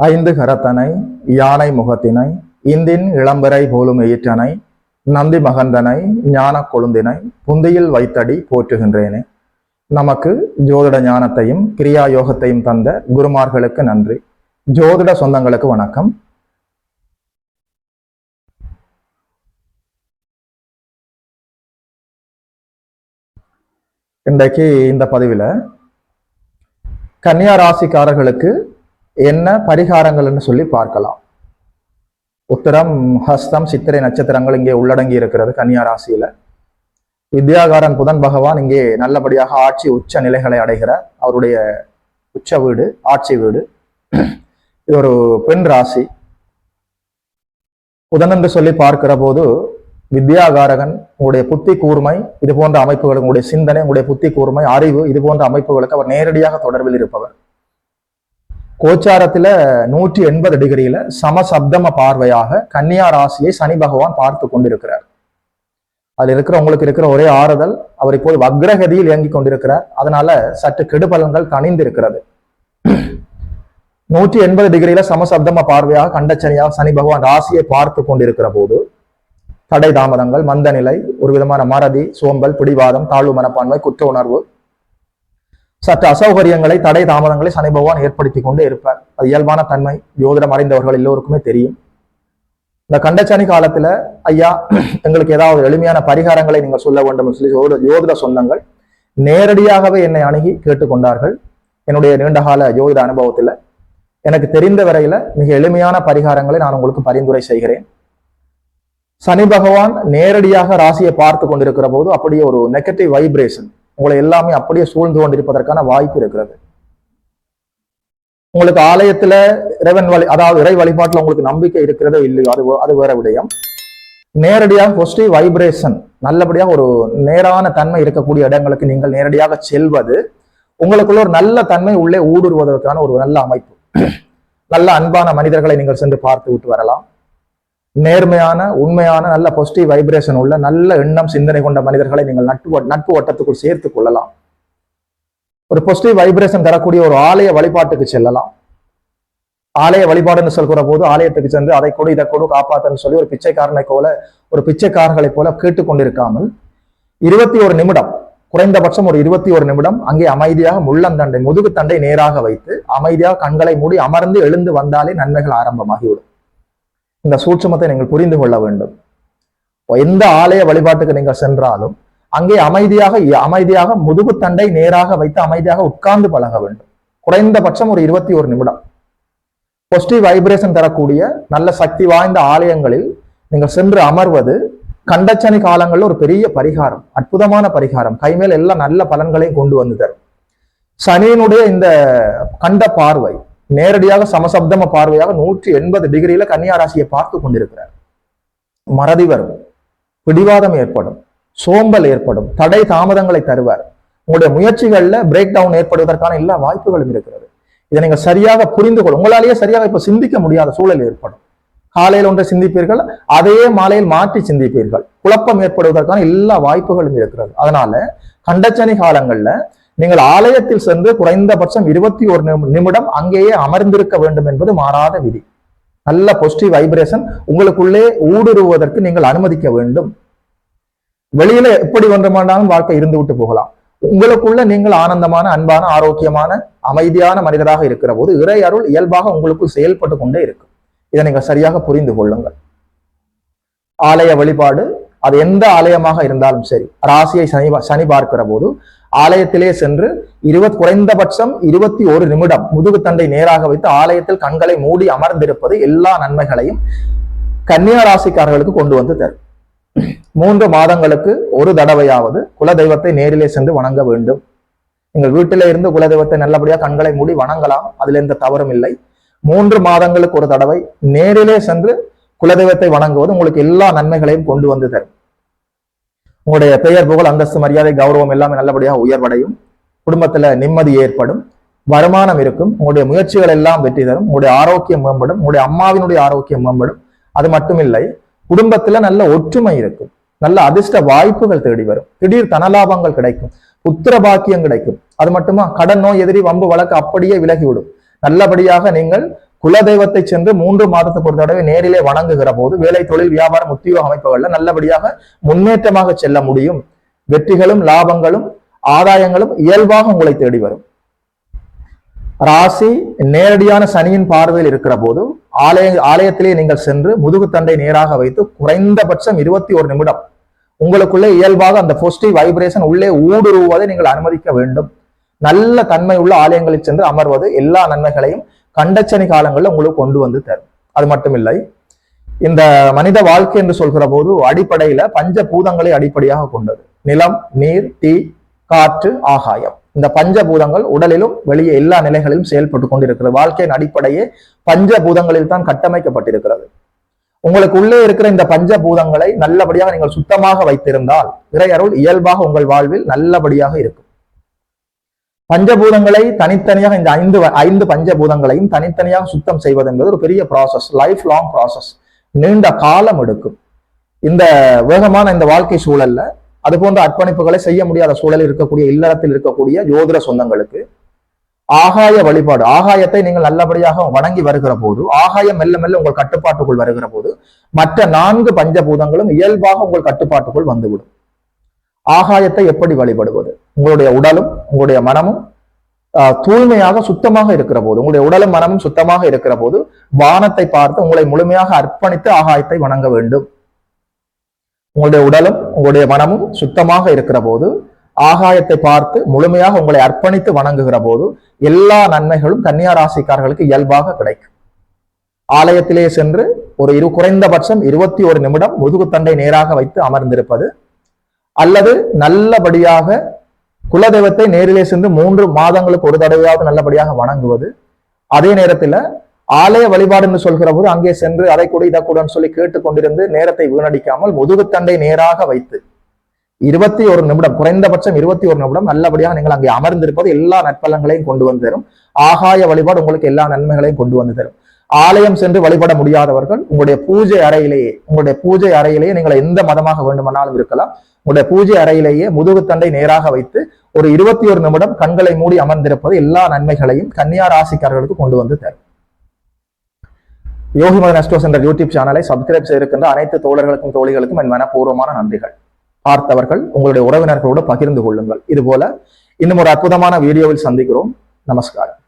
ஐந்து கரத்தனை யானை முகத்தினை இந்தின் இளம்பரை போலும் ஈற்றனை நந்தி மகந்தனை ஞான கொழுந்தினை புந்தியில் வைத்தடி போற்றுகின்றேனே. நமக்கு ஜோதிட ஞானத்தையும் கிரியா யோகத்தையும் தந்த குருமார்களுக்கு நன்றி. ஜோதிட சொந்தங்களுக்கு வணக்கம். இன்றைக்கு இந்த பதிவில் கன்னியா ராசிக்காரர்களுக்கு என்ன பரிகாரங்கள்னு சொல்லி பார்க்கலாம். உத்திரம், ஹஸ்தம், சித்திரை நட்சத்திரங்கள் இங்கே உள்ளடங்கி இருக்கிறது கன்னியா ராசியில. வித்யாகாரன் புதன் பகவான் இங்கே நல்லபடியாக ஆட்சி உச்ச நிலைகளை அடைகிறார். அவருடைய உச்ச வீடு ஆட்சி வீடு. இது ஒரு பெண் ராசி. புதன் என்று சொல்லி பார்க்கிற போது வித்யாகாரகன் உங்களுடைய புத்தி கூர்மை, இது போன்ற அமைப்புகளுக்கு, உங்களுடைய சிந்தனை, உங்களுடைய புத்தி கூர்மை, அறிவு, இது போன்ற அமைப்புகளுக்கு அவர் நேரடியாக தொடர்பில் இருப்பவர். கோச்சாரத்துல 180 டிகிரியில சமசப்தம பார்வையாக கன்னியா ராசியை சனி பகவான் பார்த்து கொண்டிருக்கிறார். அதில் இருக்கிற உங்களுக்கு இருக்கிற ஒரே ஆறுதல், அவர் இப்போது வக்ரகதியில் இயங்கி கொண்டிருக்கிறார். அதனால சற்று கெடுபலன்கள் தணிந்து இருக்கிறது. 180 டிகிரியில சமசப்தம பார்வையாக கண்டச்சனியாக சனி பகவான் ராசியை பார்த்து கொண்டிருக்கிற போது தடை தாமதங்கள், மந்த நிலை, ஒரு விதமான மறதி, சோம்பல், பிடிவாதம், தாழ்வு மனப்பான்மை, குற்ற உணர்வு, சற்று அசௌகரியங்களை, தடை தாமதங்களை சனி பகவான் ஏற்படுத்தி கொண்டே இருப்பார். அது இயல்பான தன்மை. ஜோதிடம் அறிந்தவர்கள் எல்லோருக்குமே தெரியும். இந்த கண்டச்சனி காலத்துல ஐயா எங்களுக்கு ஏதாவது எளிமையான பரிகாரங்களை நீங்கள் சொல்ல வேண்டும் சொல்லி ஜோதிட சொந்தங்கள் நேரடியாகவே என்னை அணுகி கேட்டுக்கொண்டார்கள். என்னுடைய நீண்டகால ஜோதிட அனுபவத்துல எனக்கு தெரிந்த வரையில மிக எளிமையான பரிகாரங்களை நான் உங்களுக்கு பரிந்துரை செய்கிறேன். சனி பகவான் நேரடியாக ராசியை பார்த்து கொண்டிருக்கிற போது அப்படியே ஒரு நெகட்டிவ் வைப்ரேஷன் உங்களை எல்லாமே அப்படியே சூழ்ந்து கொண்டிருப்பதற்கான வாய்ப்பு இருக்கிறது. உங்களுக்கு ஆலயத்துல அதாவது இறை வழிபாட்டுல உங்களுக்கு நம்பிக்கை இருக்கிறதோ இல்லையோ அது வேற விடயம். நேரடியாக பாசிட்டிவ் வைப்ரேஷன், நல்லபடியாக ஒரு நேரான தன்மை இருக்கக்கூடிய இடங்களுக்கு நீங்கள் நேரடியாக செல்வது உங்களுக்குள்ள ஒரு நல்ல தன்மை உள்ளே ஊடுருவதற்கான ஒரு நல்ல அமைப்பு. நல்ல அன்பான மனிதர்களை நீங்கள் சென்று பார்த்து விட்டு வரலாம். நேர்மையான, உண்மையான, நல்ல பாசிட்டிவ் வைப்ரேஷன் உள்ள நல்ல எண்ணம், சிந்தனை கொண்ட மனிதர்களை நீங்கள் நட்பு வட்டத்துக்குள் சேர்த்துக் கொள்ளலாம். ஒரு பாசிட்டிவ் வைப்ரேஷன் தரக்கூடிய ஒரு ஆலய வழிபாட்டுக்கு செல்லலாம். ஆலய வழிபாடுன்னு சொல்கிற போது ஆலயத்துக்கு சென்று அதை கொடு இதை கொடு காப்பாத்தன்னு சொல்லி ஒரு பிச்சைக்காரர்களை போல கேட்டுக்கொண்டிருக்காமல் 21 நிமிடம், குறைந்தபட்சம் ஒரு 21 நிமிடம் அங்கே அமைதியாக முள்ளந்தண்டை, முதுகு தண்டை நேராக வைத்து அமைதியாக கண்களை மூடி அமர்ந்து எழுந்து வந்தாலே நன்மைகள் ஆரம்பமாகிவிடும். இந்த சூட்சுமத்தை நீங்கள் புரிந்து கொள்ள வேண்டும். எந்த ஆலய வழிபாட்டுக்கு நீங்கள் சென்றாலும் அங்கே அமைதியாக முதுகு தண்டை நேராக வைத்து அமைதியாக உட்கார்ந்து பழக வேண்டும். குறைந்தபட்சம் ஒரு 21 நிமிடம். பாசிட்டிவ் வைப்ரேஷன் தரக்கூடிய நல்ல சக்தி வாய்ந்த ஆலயங்களில் நீங்கள் சென்று அமர்வது கண்டச்சனி காலங்களில் ஒரு பெரிய பரிகாரம், அற்புதமான பரிகாரம். கைமேல் எல்லா நல்ல பலன்களையும் கொண்டு வந்து தரும். சனியினுடைய இந்த கண்ட பார்வை நேரடியாக சமசப்தம பார்வையாக 180 டிகிரியில கன்னியா ராசியை பார்த்து கொண்டிருக்கிறார். மறதி வரும், பிடிவாதம் ஏற்படும், சோம்பல் ஏற்படும், தடை தாமதங்களை தருவார். உங்களுடைய முயற்சிகள்ல பிரேக் டவுன் ஏற்படுவதற்கான எல்லா வாய்ப்புகளும் இருக்கிறது. இதை நீங்க சரியாக புரிந்து கொள்ளும். உங்களாலேயே சரியாக இப்ப சிந்திக்க முடியாத சூழல் ஏற்படும். காலையில் ஒன்றை சிந்திப்பீர்கள், அதையே மாலையில் மாற்றி சிந்திப்பீர்கள். குழப்பம் ஏற்படுவதற்கான எல்லா வாய்ப்புகளும் இருக்கிறது. அதனால கண்டச்சனி காலங்கள்ல நீங்கள் ஆலயத்தில் சென்று குறைந்தபட்சம் 21 நிமிடம் அங்கேயே அமர்ந்திருக்க வேண்டும் என்பது மாறாத விதி. நல்ல பாசிட்டிவ் வைப்ரேஷன் உங்களுக்குள்ளே ஊடுருவதற்கு நீங்கள் அனுமதிக்க வேண்டும். வெளியில எப்படி வேண்டுமானாலும் வாழ்க்கை இருந்து விட்டு போகலாம். உங்களுக்குள்ள நீங்கள் ஆனந்தமான, அன்பான, ஆரோக்கியமான, அமைதியான மனிதராக இருக்கிற போது இறை அருள் இயல்பாக உங்களுக்குள் செயல்பட்டு கொண்டே இருக்கும். இதை நீங்கள் சரியாக புரிந்து கொள்ளுங்கள். ஆலய வழிபாடு அது எந்த ஆலயமாக இருந்தாலும் சரி, ராசியை சனி பார்க்கிற போது ஆலயத்திலே சென்று குறைந்தபட்சம் 21 நிமிடம் முதுகு தண்டை நேராக வைத்து ஆலயத்தில் கண்களை மூடி அமர்ந்திருப்பது எல்லா நன்மைகளையும் கன்னியா ராசிக்காரர்களுக்கு கொண்டு வந்து தரும். 3 மாதங்களுக்கு ஒரு தடவையாவது குலதெய்வத்தை நேரிலே சென்று வணங்க வேண்டும். நீங்கள் வீட்டிலே இருந்து குலதெய்வத்தை நல்லபடியாக கண்களை மூடி வணங்கலாம், அதுல எந்த தவறும் இல்லை. 3 மாதங்களுக்கு ஒரு தடவை நேரிலே சென்று குலதெய்வத்தை வணங்குவது உங்களுக்கு எல்லா நன்மைகளையும் கொண்டு வந்து தரும். உங்களுடைய பெயர், புகழ், அந்தஸ்து, மரியாதை, கௌரவம் எல்லாமே நல்லபடியாக உயர்வடையும். குடும்பத்துல நிம்மதி ஏற்படும், வருமானம் இருக்கும், உங்களுடைய முயற்சிகள் எல்லாம் வெற்றி தரும், உங்களுடைய ஆரோக்கியம் மேம்படும், உங்களுடைய அம்மாவினுடைய ஆரோக்கியம் மேம்படும். அது மட்டுமில்லை, குடும்பத்துல நல்ல ஒற்றுமை இருக்கும், நல்ல அதிர்ஷ்ட வாய்ப்புகள் தேடி வரும், திடீர் தனலாபங்கள் கிடைக்கும், புத்திர பாக்கியம் கிடைக்கும். அது மட்டுமா, கடன், நோய், எதிரி, வம்பு, வழக்கு அப்படியே விலகிவிடும். நல்லபடியாக நீங்கள் குலதெய்வத்தை சென்று 3 மாதத்துக்கு ஒரு தடவை நேரிலே வணங்குகிற போது வேலை, தொழில், வியாபாரம், உத்தியோக அமைப்புகள்ல நல்லபடியாக முன்னேற்றமாக செல்ல முடியும். வெற்றிகளும் லாபங்களும் ஆதாயங்களும் இயல்பாக உங்களை தேடி வரும். ராசி நேரடியான சனியின் பார்வையில் இருக்கிற போது ஆலயத்திலே நீங்கள் சென்று முதுகுத்தண்டை நேராக வைத்து குறைந்தபட்சம் 21 நிமிடம் உங்களுக்குள்ளே இயல்பாக அந்த பாசிட்டிவ் வைப்ரேஷன் உள்ளே ஊடுருவதை நீங்கள் அனுமதிக்க வேண்டும். நல்ல தன்மை உள்ள ஆலயங்களில் சென்று அமர்வது எல்லா நன்மைகளையும் கண்டச்சனி காலங்களில் உங்களுக்கு கொண்டு வந்து தரும். அது மட்டும் இல்லை, இந்த மனித வாழ்க்கை என்று சொல்கிற போது அடிப்படையில பஞ்சபூதங்களை அடிப்படையாக கொண்டது. நிலம், நீர், தீ, காற்று, ஆகாயம். இந்த பஞ்சபூதங்கள் உடலிலும் வெளியே எல்லா நிலைகளிலும் செயல்பட்டு கொண்டிருக்கிறது. வாழ்க்கையின் அடிப்படையே பஞ்சபூதங்களில் தான் கட்டமைக்கப்பட்டிருக்கிறது. உங்களுக்கு உள்ளே இருக்கிற இந்த பஞ்சபூதங்களை நல்லபடியாக நீங்கள் சுத்தமாக வைத்திருந்தால் இறையருள் இயல்பாக உங்கள் வாழ்வில் நல்லபடியாக இருக்கும். பஞ்சபூதங்களை தனித்தனியாக இந்த ஐந்து பஞ்சபூதங்களையும் தனித்தனியாக சுத்தம் செய்வது என்பது ஒரு பெரிய ப்ராசஸ், லைஃப் லாங் ப்ராசஸ், நீண்ட காலம் எடுக்கும். இந்த வேகமான இந்த வாழ்க்கை சூழல்ல அது போன்ற அர்ப்பணிப்புகளை செய்ய முடியாத சூழலில் இருக்கக்கூடிய இல்லறத்தில் இருக்கக்கூடிய ஜோதிட சொந்தங்களுக்கு ஆகாய வழிபாடு, ஆகாயத்தை நீங்கள் நல்லபடியாக வணங்கி வருகிற போது, ஆகாயம் மெல்ல மெல்ல உங்கள் கட்டுப்பாட்டுக்குள் வருகிற போது மற்ற 4 பஞ்சபூதங்களும் இயல்பாக உங்கள் கட்டுப்பாட்டுக்குள் வந்துவிடும். ஆகாயத்தை எப்படி வழிபடுவது? உங்களுடைய உடலும் உங்களுடைய மனமும் தூய்மையாக சுத்தமாக இருக்கிற போது, உங்களுடைய உடலும் மனமும் சுத்தமாக இருக்கிற போது வானத்தை பார்த்து உங்களை முழுமையாக அர்ப்பணித்து ஆகாயத்தை வணங்க வேண்டும். உங்களுடைய உடலும் உங்களுடைய மனமும் சுத்தமாக இருக்கிற போது ஆகாயத்தை பார்த்து முழுமையாக உங்களை அர்ப்பணித்து வணங்குகிற போது எல்லா நன்மைகளும் கன்னியா ராசிக்காரர்களுக்கு இயல்பாக கிடைக்கும். ஆலயத்திலே சென்று ஒரு குறைந்தபட்சம் 21 நிமிடம் முதுகுத்தண்டை நேராக வைத்து அமர்ந்திருப்பது, அல்லது நல்லபடியாக குலதெய்வத்தை நேரிலே சென்று 3 மாதங்களுக்கு ஒரு தடவையாவது நல்லபடியாக வணங்குவது. அதே நேரத்துல ஆலய வழிபாடு என்று சொல்கிற போது அங்கே சென்று அதை கூட இதை கூடன்னு சொல்லி கேட்டுக்கொண்டிருந்து நேரத்தை வீணடிக்காமல் முதுகுத்தண்டை நேராக வைத்து 21 நிமிடம், குறைந்தபட்சம் 21 நிமிடம் நல்லபடியாக நீங்கள் அங்கே அமர்ந்திருப்பது எல்லா நற்பலங்களையும் கொண்டு வந்து தரும். ஆகாய வழிபாடு உங்களுக்கு எல்லா நன்மைகளையும் கொண்டு வந்து தரும். ஆலயம் சென்று வழிபட முடியாதவர்கள் உங்களுடைய பூஜை அறையிலேயே நீங்கள் எந்த மதமாக வேண்டுமானாலும் இருக்கலாம், உங்களுடைய பூஜை அறையிலேயே முதுகுத்தண்டை நேராக வைத்து ஒரு 21 நிமிடம் கண்களை மூடி அமர்ந்திருப்பது எல்லா நன்மைகளையும் கன்னியா ராசிக்காரர்களுக்கு கொண்டு வந்து தரும். யோகி மதன் அஸ்ட்ரோஸ் என்ற யூடியூப் சேனலை சப்ஸ்கிரைப் செய்திருக்கின்ற அனைத்து தோழர்களுக்கும் தோழிகளுக்கும் என் மனப்பூர்வமான நன்றிகள். பார்த்தவர்கள் உங்களுடைய உறவினர்களோடு பகிர்ந்து கொள்ளுங்கள். இது போல இன்னும் ஒரு அற்புதமான வீடியோவில் சந்திக்கிறோம். நமஸ்காரம்.